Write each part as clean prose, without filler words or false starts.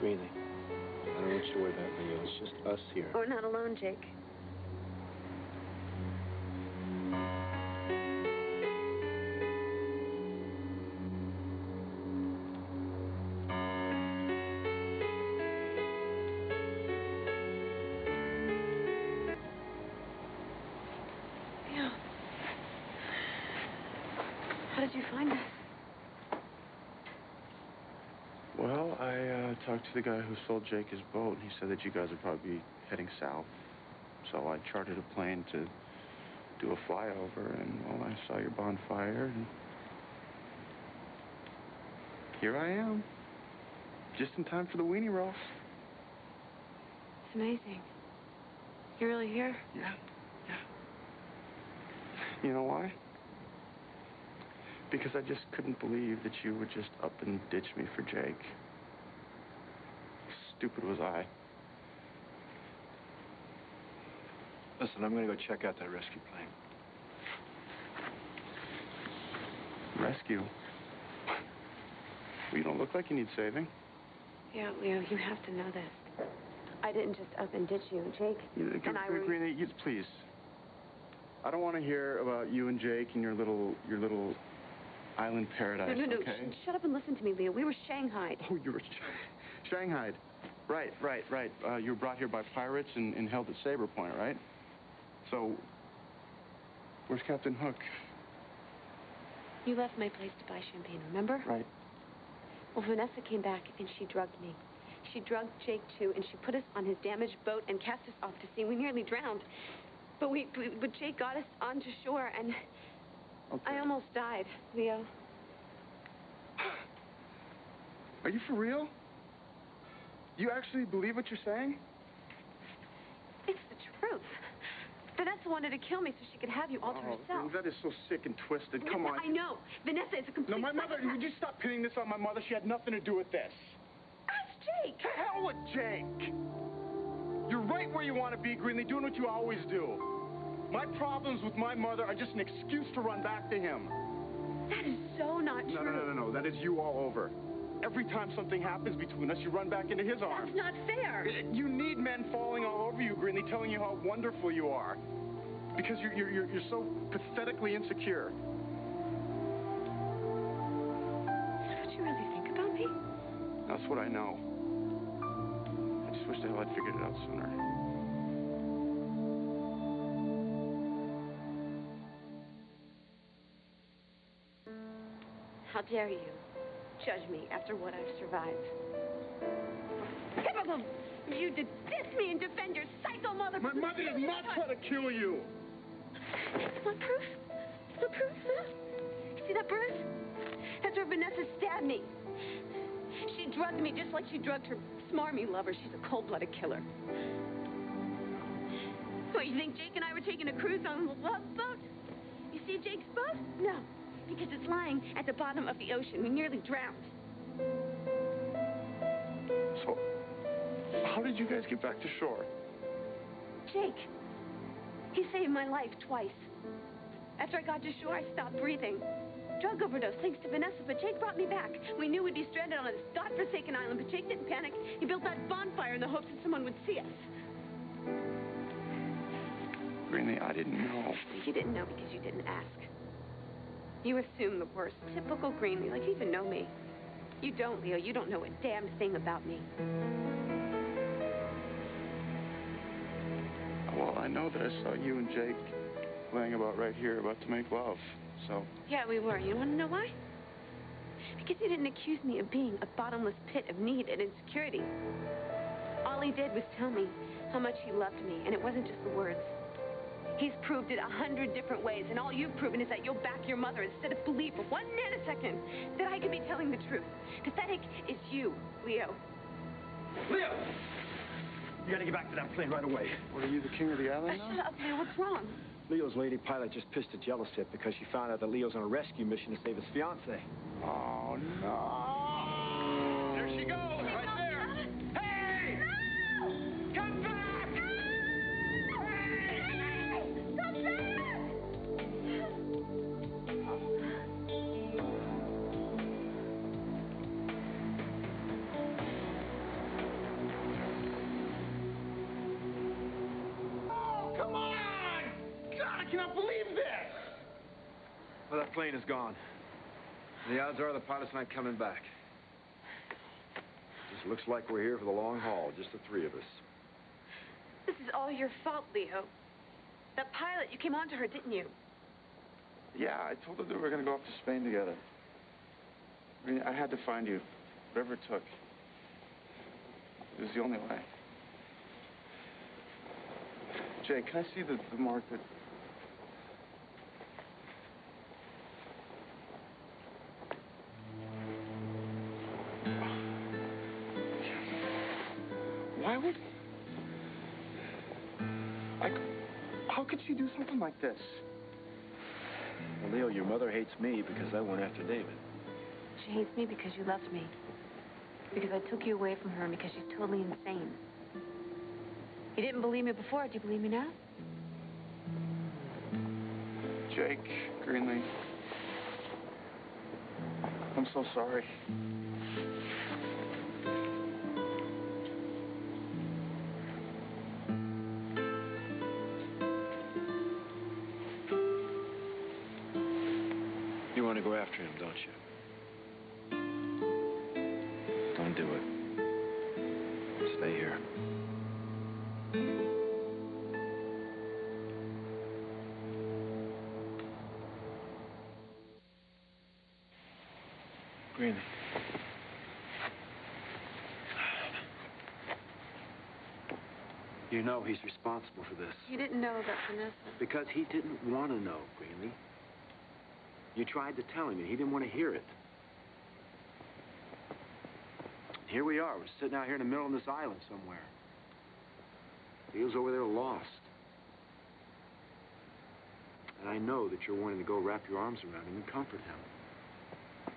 Greenlee, I don't want you to worry about Leo. It's just us here. We're not alone, Jake. Leo. How did you find us? Well, I talked to the guy who sold Jake his boat, and he said that you guys would probably be heading south. So I chartered a plane to do a flyover, and, well, I saw your bonfire, and here I am. Just in time for the weenie roast. It's amazing. You're really here? Yeah. You know why? Because I just couldn't believe that you would just up and ditch me for Jake. Stupid was I. Listen, I'm going to go check out that rescue plane. Rescue? Well, you don't look like you need saving. Yeah, Leo, you have to know this. I didn't just up and ditch you, Jake. And I were... Greenlee, please. I don't want to hear about you and Jake and your little island paradise, No. okay? Shut up and listen to me, Leo. We were shanghaied. Oh, you were shanghaied. Right. You were brought here by pirates and held at Sabre Point, right? So, where's Captain Hook? You left my place to buy champagne, remember? Right. Well, Vanessa came back and she drugged me. She drugged Jake, too, and she put us on his damaged boat and cast us off to sea. We nearly drowned. But Jake got us onto shore, and okay. I almost died, Leo. Are you for real? You actually believe what you're saying? It's the truth. Vanessa wanted to kill me so she could have you all to herself. That is so sick and twisted. Come on. I know. Vanessa is a complete... No, my mother... Would you stop pinning this on my mother? She had nothing to do with this. Ask Jake. To hell with Jake. You're right where you want to be, Greenlee, doing what you always do. My problems with my mother are just an excuse to run back to him. That is so not true. No. That is you all over. Every time something happens between us, you run back into his arms. That's not fair. You need men falling all over you, Greenlee, telling you how wonderful you are. Because you're so pathetically insecure. Is that what you really think about me? That's what I know. I just wish the hell I'd figured it out sooner. How dare you judge me after what I've survived? Typical! You to diss me and defend your psycho mother. My mother did not try to kill you. Want proof? The proof? You see that bruise? That's where Vanessa stabbed me. She drugged me just like she drugged her smarmy lover. She's a cold-blooded killer. What, you think Jake and I were taking a cruise on a love boat? You see Jake's boat? No. Because it's lying at the bottom of the ocean. We nearly drowned. So, how did you guys get back to shore? Jake. He saved my life twice. After I got to shore, I stopped breathing. Drug overdose, thanks to Vanessa, but Jake brought me back. We knew we'd be stranded on this godforsaken island, but Jake didn't panic. He built that bonfire in the hopes that someone would see us. Greenlee, I didn't know. You didn't know because you didn't ask. You assume the worst. Typical Greenlee, like you even know me. You don't, Leo. You don't know a damn thing about me. Well, I know that I saw you and Jake laying about right here, about to make love, so... Yeah, we were. You want to know why? Because he didn't accuse me of being a bottomless pit of need and insecurity. All he did was tell me how much he loved me, and it wasn't just the words. He's proved it 100 different ways, and all you've proven is that you'll back your mother instead of believe for 1 nanosecond that I could be telling the truth. Pathetic is you, Leo. Leo! You gotta get back to that plane right away. What, are you the king of the island now? Shut up, Leo. What's wrong? Leo's lady pilot just pissed a jealous tip because she found out that Leo's on a rescue mission to save his fiancée. Oh, no. There she goes, right there. Hey! No! Come back! Stop that! cannot believe this! Well, that plane is gone. The odds are the pilot's not coming back. Just looks like we're here for the long haul, just the three of us. This is all your fault, Leo. That pilot, you came on to her, didn't you? Yeah, I told her that we were going to go off to Spain together. I mean, I had to find you, whatever it took. It was the only way. Jake, can I see the mark that... Why would... How could she do something like this? Well, Leo, your mother hates me because I went after David. She hates me because you loved me. Because I took you away from her and because she's totally insane. You didn't believe me before. Do you believe me now? Jake, Greenlee. I'm so sorry. You want to go after him, don't you? Don't do it. Stay here. Greenlee. You know he's responsible for this. You didn't know about Vanessa. Because he didn't want to know, Greenlee. You tried to tell him, and he didn't want to hear it. Here we are. We're sitting out here in the middle of this island somewhere. Leo's over there lost. And I know that you're wanting to go wrap your arms around him and comfort him.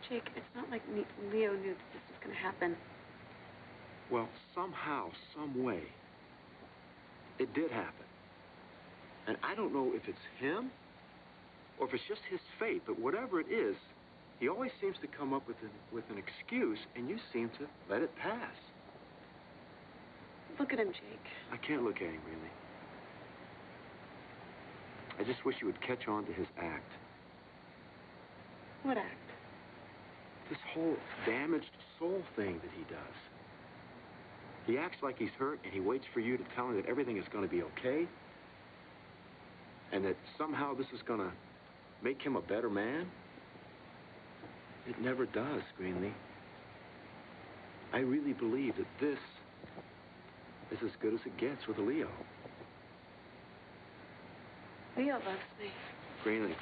Jake, it's not like Leo knew that this was going to happen. Well, somehow, some way, it did happen. And I don't know if it's him or if it's just his fate, but whatever it is, he always seems to come up with an excuse, and you seem to let it pass. Look at him, Jake. I can't look at him, really. I just wish you would catch on to his act. What act? This whole damaged soul thing that he does. He acts like he's hurt, and he waits for you to tell him that everything is going to be okay, and that somehow this is going to make him a better man. It never does, Greenlee. I really believe that this is as good as it gets with a Leo. Leo loves me. Greenlee,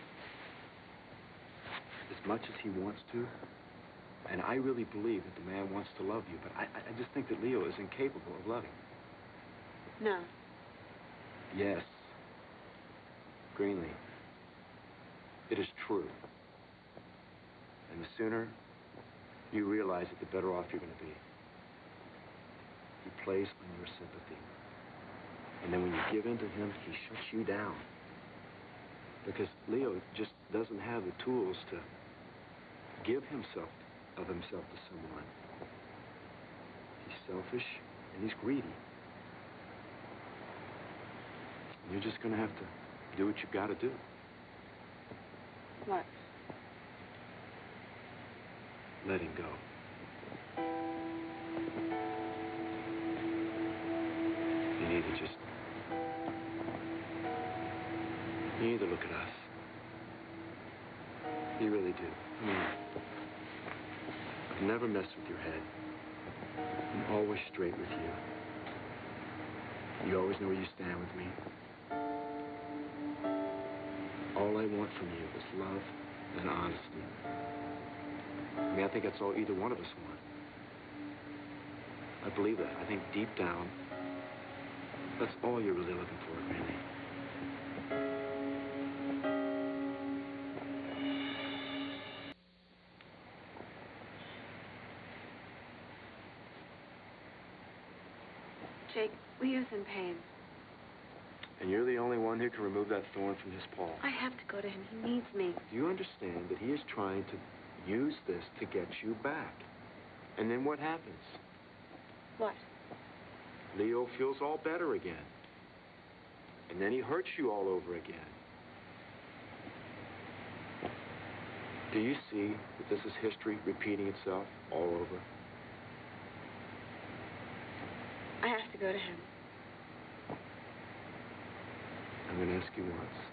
as much as he wants to, and I really believe that the man wants to love you, but I just think that Leo is incapable of loving. No. Yes. Greenlee, it is true. And the sooner you realize it, the better off you're going to be. He plays on your sympathy. And then when you give in to him, he shuts you down. Because Leo just doesn't have the tools to give himself to someone. He's selfish and he's greedy. And you're just going to have to do what you've got to do. What? Let him go. You need to just... You need to look at us. You really do. I mean, I've never messed with your head. I'm always straight with you. You always know where you stand with me. All I want from you is love and honesty. I mean, I think that's all either one of us want. I believe that. I think deep down, that's all you're really looking for, Greenlee. Jake, Leo's in pain. And you're the only one who can remove that thorn from his paw. I have to go to him. He needs me. Do you understand that he is trying to use this to get you back? And then what happens? What? Leo feels all better again. And then he hurts you all over again. Do you see that this is history repeating itself all over? I have to go to him. I'm going to ask you once.